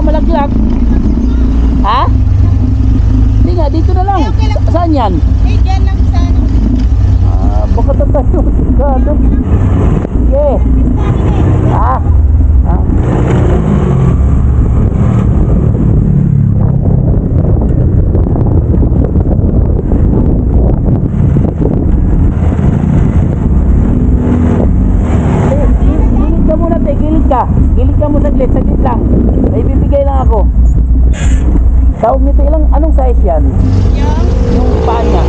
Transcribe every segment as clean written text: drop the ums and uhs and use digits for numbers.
malaglag. Ha? Hindi nga, dito na lang. Saan yan? Eh, dyan lang sa ano. Baka tayo. Sige. Ha? Gilid ka mo saglit lang. May bibigay lang ako. Tawag nito ilang, anong size yan? Yung paa niya.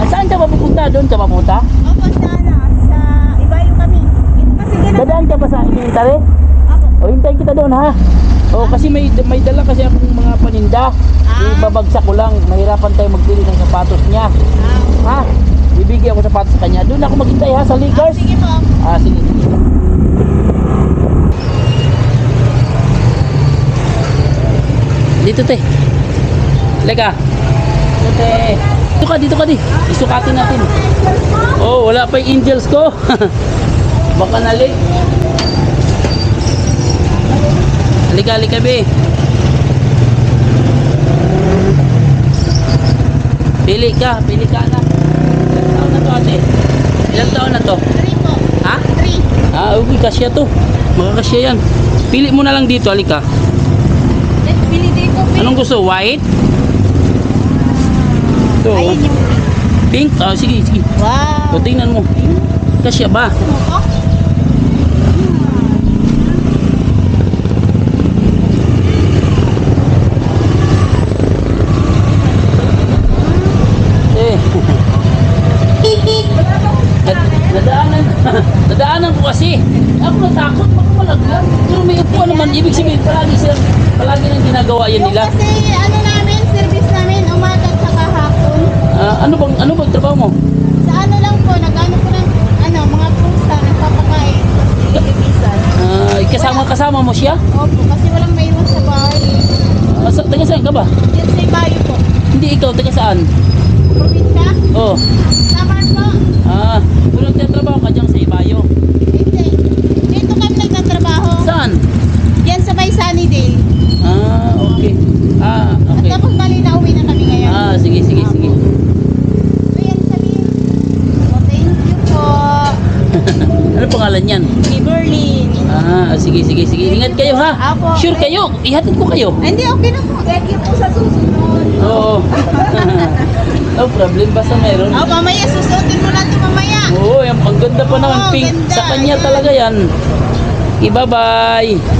Saan ka papupunta? Doon ka papunta? Opo, sana. Sa Ibayo kami. Ito kasi ganun. Dadaan ka ba sa inventory? Opo. O hintayin kita doon ha. O kasi may dala kasi akong mga paninda. Ibabagsak ko lang. Mahirapan tayo magbili ng sapatos niya. Ha? Bibigyan ako sapatos sa kanya. Doon ako maghintay ha sa Lakers. Sige po. Sige. Dito te. Lega. Dito ka di. Isukatin natin. Oh, wala pa yung angels ko. Baka nalik. Halika be. Pili ka na. Ilang taon na to ate? Ilang taon na to? 3 po. Ha? 3. Okay, kasya to. Makakasya yan. Pili mo na lang dito, halika. Pili dito. Anong gusto? White? Ito. Ayun yung Pink? Sige. wow. O, tingnan mo. Kasya ba? Ano po? Nadaanan ko kasi. Ako natakot, baka malaglag. Pero may upuan naman. Ibig sabihin, palagi nang ginagawa yan Yung nila. kasi ano namin, service namin, umaga at saka hapon. Ano bang trabaho mo? Sa ano lang po, nag-ano po ng mga pusa, nagpapakain. Kasama mo siya? Opo, kasi walang maiwan sa bahay. Taga saan ka ba? Yan sa Ibayo po. Hindi ikaw, taga saan? Probinsya? Oh. Samar po. Kung nagtatrabaho ka dyan sa Ibayo. Hindi. Dito kami nagtatrabaho. Saan? Yan sa may Sunnydale. Okay. At Okay. tapos bali na uwi na kami ngayon. Sige. So yan sabihin. Oh, thank you po. Ano pangalan yan? Berlin. Sige. Ingat kayo ha. Apo. Sure kayo. Ihatid ko kayo. Hindi, okay na po. Thank you po sa susunod. Oo. No problem. Basta meron. Mamaya susutin mo natin mamaya. Oo, ang ganda pa naman. Oo, Pink. ganda. Sa kanya Ayan. talaga yan. Bye-bye.